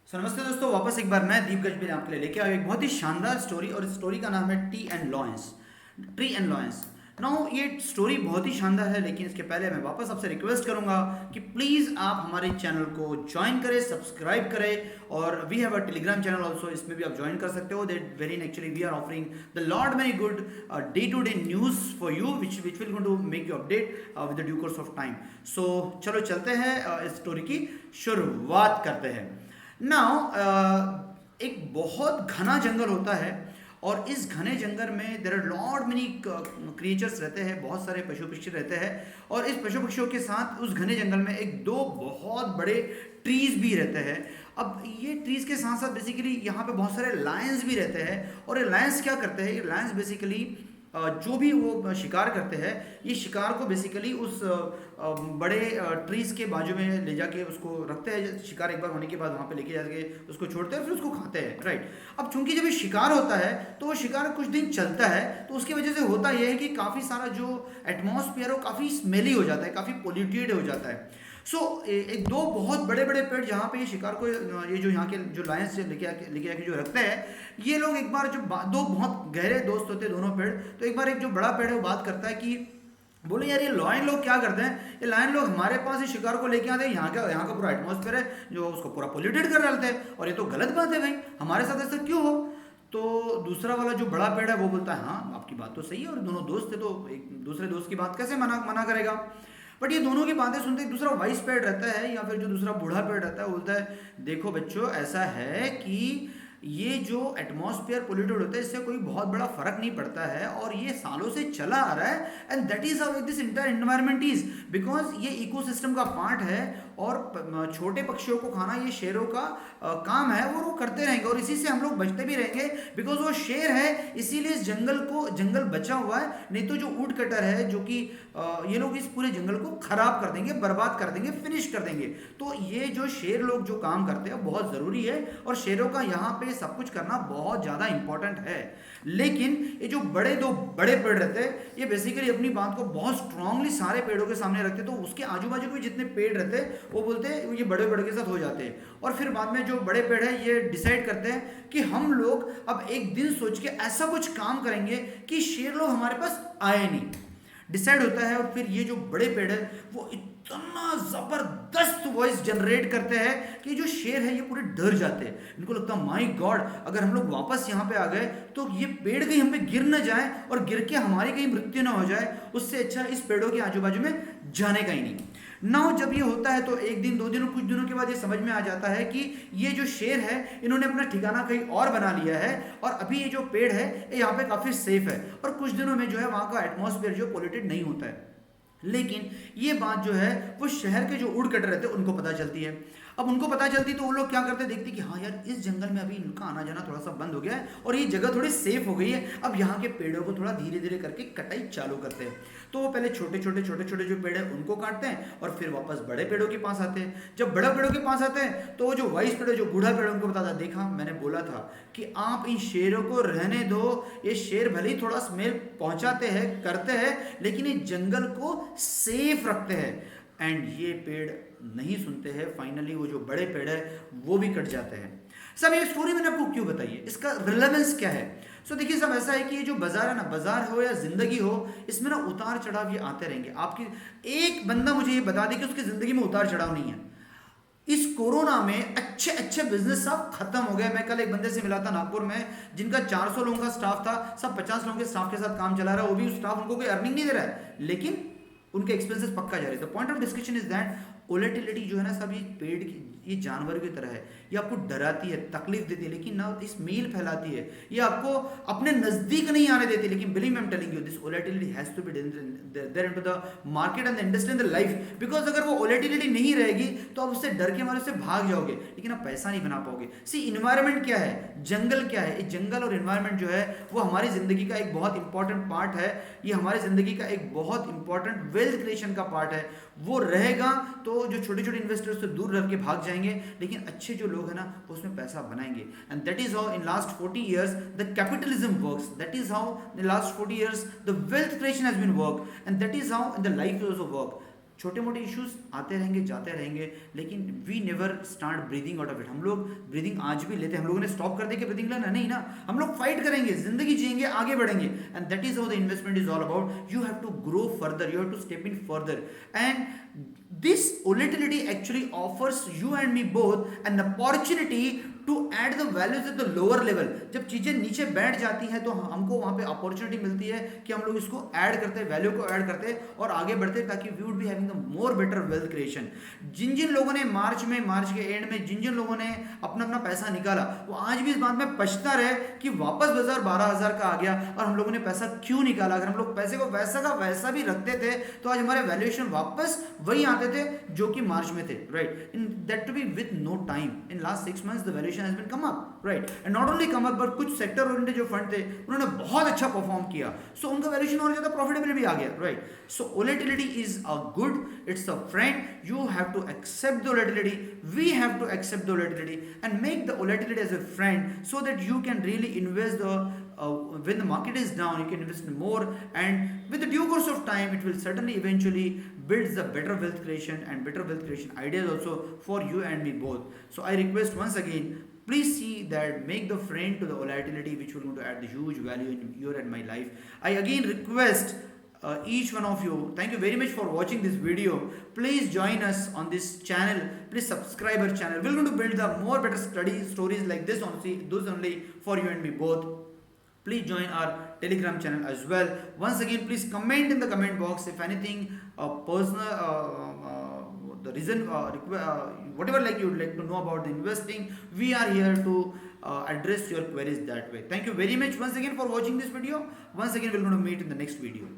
नमस्ते दोस्तों, वापस एक बार मैं दीप गजबीर आपके लिए लेके आया एक बहुत ही शानदार स्टोरी। और इस स्टोरी का नाम है ट्री एंड लॉयंस। नाउ ये स्टोरी बहुत ही शानदार है, लेकिन इसके पहले मैं वापस आपसे रिक्वेस्ट करूंगा कि प्लीज़ आप हमारे चैनल को ज्वाइन करें, सब्सक्राइब करें। और we have a telegram channel also, इसमें भी आप ज्वाइन कर सकते हो। That very actually we are offering the lot many good day to day news for you which will going to make you update with the due course of time. So चलो चलते हैं, इस story की शुरुआत करते हैं। Now एक बहुत घना जंगल होता है, और इस घने जंगल में there are lot many creatures रहते हैं, बहुत सारे पशु पक्षी रहते हैं। और इस पशु पक्षियों के साथ उस घने जंगल में एक दो बहुत बड़े ट्रीज भी रहते हैं। अब ये ट्रीज के साथ साथ बेसिकली यहाँ पे बहुत सारे लायंस भी रहते हैं। और ये लायंस क्या करते हैं? ये लायंस बेसिकली जो भी वो शिकार करते हैं, ये शिकार को बेसिकली उस बड़े ट्रीज के बाजू में ले जाके उसको रखते हैं। शिकार एक बार होने के बाद वहाँ पे लेके जाके उसको छोड़ते हैं, फिर उसको खाते हैं, राइट। अब चूंकि जब ये शिकार होता है तो वो शिकार कुछ दिन चलता है, तो उसकी वजह से होता यह है कि काफ़ी सारा जो एटमॉस्फेयर है वो काफ़ी स्मेली हो जाता है, काफ़ी पोल्यूटेड हो जाता है। एक दो बहुत बड़े बड़े पेड़ जहाँ पे ये शिकार को, ये जो यहाँ के जो लायंस लेके आके जो रखते हैं, ये लोग एक बार दो बहुत गहरे दोस्त होते हैं दोनों पेड़। तो एक बार एक जो बड़ा पेड़ है वो बात करता है कि बोले यार, ये लॉयन लोग क्या करते हैं? ये लायन लोग हमारे पास ही शिकार को लेके आते हैं, यहाँ का पूरा एटमॉस्फेयर है जो उसको पूरा पोल्यूटेड कर डालते हैं, और ये तो गलत बात है भाई, हमारे साथ ऐसा क्यों हो? तो दूसरा वाला जो बड़ा पेड़ है वो बोलता है हाँ आपकी बात तो सही है, और दोनों दोस्त थे तो एक दूसरे दोस्त की बात कैसे मना मना करेगा। बट ये दोनों की बातें सुनते एक दूसरा वाइस पेड़ रहता है, या फिर जो दूसरा बूढ़ा पेड़ रहता है, बोलता है देखो बच्चों, ऐसा है कि ये जो एटमॉस्फेयर पोल्यूटेड होता है इससे कोई बहुत बड़ा फर्क नहीं पड़ता है, और ये सालों से चला आ रहा है। And that is how this entire environment is, because ये इकोसिस्टम का पार्ट है। और छोटे पक्षियों को खाना ये शेरों का काम है, वो करते रहेंगे, और इसी से हम लोग बचते भी रहेंगे, बिकॉज वो शेर है इसीलिए इस जंगल बचा हुआ है। नहीं तो जो ऊट कटर है, जो कि ये लोग इस पूरे जंगल को खराब कर देंगे, बर्बाद कर देंगे, फिनिश कर देंगे। तो ये जो शेर लोग जो काम करते हैं बहुत ज़रूरी है, और शेरों का यहाँ पे सब कुछ करना बहुत ज़्यादा इंपॉर्टेंट है। लेकिन ये जो दो बड़े पेड़ रहते हैं, ये बेसिकली अपनी बात को बहुत स्ट्रांगली सारे पेड़ों के सामने रखते, तो उसके आजू बाजू के जितने पेड़ रहते हैं वो बोलते हैं ये बड़े बड़े के साथ हो जाते हैं। और फिर बाद में जो बड़े पेड़ है ये डिसाइड करते हैं कि हम लोग अब एक दिन सोच के ऐसा कुछ काम करेंगे कि शेर लोग हमारे पास आए नहीं। डिसाइड होता है, और फिर ये जो बड़े पेड़ है वो इतना जबरदस्त वॉइस जनरेट करते हैं कि जो शेर है ये पूरे डर जाते हैं। इनको लगता है माय गॉड, अगर हम लोग वापस यहाँ पे आ गए तो ये पेड़ कहीं हम पे गिर न जाए, और गिर के हमारी कहीं मृत्यु ना हो जाए, उससे अच्छा इस पेड़ों के आजू बाजू में जाने का ही नहीं। नाउ जब ये होता है तो एक दिन दो दिन कुछ दिनों के बाद ये समझ में आ जाता है कि ये जो शेर है इन्होंने अपना ठिकाना कहीं और बना लिया है, और अभी ये जो पेड़ है ये यहाँ पे काफ़ी सेफ है, और कुछ दिनों में जो है वहाँ का एटमॉस्फेयर जो पोल्यूटेड नहीं होता है। लेकिन ये बात जो है वो शहर के जो ऊड़ कटर रहते हैं उनको पता चलती है। अब उनको पता चलती तो वो लोग क्या करते, देखते कि हाँ यार, इस जंगल में अभी इनका आना जाना थोड़ा सा बंद हो गया है, और ये जगह थोड़ी सेफ हो गई है, अब यहाँ के पेड़ों को थोड़ा धीरे धीरे करके कटाई चालू करते हैं। तो वो पहले छोटे छोटे जो पेड़ है उनको काटते हैं, और फिर वापस बड़े पेड़ों के पास आते हैं। जब बड़े पेड़ों के पास आते हैं तो वो जो वाइस पेड़ है, जो बूढ़ा पेड़ है, उनको बताता है देखा मैंने बोला था कि आप इन शेरों को रहने दो, ये शेर भले ही थोड़ा स्मेल पहुंचाते हैं करते हैं, लेकिन ये जंगल को सेफ रखते हैं। एंड ये पेड़ नहीं सुनते हैं, फाइनली वो जो बड़े पेड़ है वो भी कट जाते हैं। सब ये स्टोरी मैंने आपको क्यों बताई है, इसका रिलेवेंस क्या है? देखिए सब ऐसा है कि ये जो बाजार है ना, बाजार हो या जिंदगी हो, इसमें ना उतार चढ़ाव ये आते रहेंगे। आपकी एक बंदा मुझे ये बता दे कि उसकी जिंदगी में उतार चढ़ाव नहीं है। इस कोरोना में अच्छे अच्छे बिजनेस सब खत्म हो गए। मैं कल एक बंदे से मिला था नागपुर में, जिनका 400 लोगों का स्टाफ था, सब 50 लोगों के स्टाफ के साथ काम चला रहा है, वो भी स्टाफ उनको कोई अर्निंग नहीं दे रहा है, लेकिन उनके एक्सपेंसेस पक्का जा रहे हैं। Point of discussion is that volatility जो है ना, सब ये पेड़ की, ये जानवर की तरह है, ये आपको डराती है, तकलीफ देती है, लेकिन ना इस मील फैलाती है, ये आपको अपने नजदीक नहीं आने देती। लेकिन believe me, I am telling you, this volatility has to be there into the market and industry and the life, because अगर वो वोलेटिलिटी नहीं रहेगी तो आप उससे डर के मारे से भाग जाओगे, लेकिन आप पैसा नहीं बना पाओगे। सी इन्वायरमेंट क्या है, जंगल क्या है, ये जंगल और इन्वायरमेंट जो है वो हमारी जिंदगी का एक बहुत इंपॉर्टेंट पार्ट है। ये हमारी जिंदगी का एक बहुत इंपॉर्टेंट वेल्थ क्रिएशन का पार्ट है। वो रहेगा तो जो छोटे छोटे इन्वेस्टर्स से दूर रह के भाग जाएंगे, लेकिन अच्छे जो लोग हैं ना वो उसमें पैसा बनाएंगे। And that is how in last 40 years the capitalism works, that is how in last 40 years the wealth creation has been work, and that is how in the life also work. छोटे मोटे issues आते रहेंगे जाते रहेंगे, लेकिन we never start breathing out of it. हम लोग breathing आज भी लेते हैं, हम लोगों ने स्टॉप कर दी कि ब्रीदिंग लेना नहीं ना, हम लोग फाइट करेंगे, जिंदगी जिएंगे, आगे बढ़ेंगे। And that is how the investment is all about. You have to grow further, you have to step in further, and this volatility actually offers you and me both an opportunity to add the values at the lower level। जब चीजें नीचे बैठ जाती हैं तो हमको वहां पे अपॉर्चुनिटी मिलती है कि हम लोग इसको ऐड करते हैं, वैल्यू को ऐड करते हैं और आगे बढ़ते हैं, ताकि we would be having the more better wealth creation. जिन जिन लोगों ने मार्च के एंड में जिन जिन लोगों ने अपना अपना पैसा निकाला, वो आज भी इस बात में पछता रहे कि वापस बाजार 12,000 का आ गया और हम लोगों ने पैसा क्यों निकाला। अगर हम लोग पैसे को वैसा का वैसा भी रखते थे तो आज हमारे वैल्यूएशन वापस वही आते थे जो कि मार्च में थे, right. In that to be with no time, in last 6 months the valuation has been come up, right. And not only come up but कुछ सेक्टर ओरिएंटेड जो फंड थे उन्होंने बहुत अच्छा परफॉर्म किया, सो उनका वैल्यूएशन और ज्यादा प्रॉफिटेबल भी आ गया, right. So volatility is a good, it's a friend. You have to accept the volatility, we have to accept the volatility and make the volatility as a friend, so that you can really invest when the market is down, you can invest more, and with the due course of time it will certainly eventually builds the better wealth creation and better wealth creation ideas also for you and me both. So I request once again, please see that make the friend to the volatility, which will going to add the huge value in your and my life. I again request each one of you, thank you very much for watching this video. Please join us on this channel, please subscribe our channel. We're going to build the more better study stories like this only, those only for you and me both. Please join our Telegram channel as well. Once again, please comment in the comment box if anything personal, the reason, whatever like you would like to know about the investing. We are here to address your queries that way. Thank you very much once again for watching this video. Once again, we're going to meet in the next video.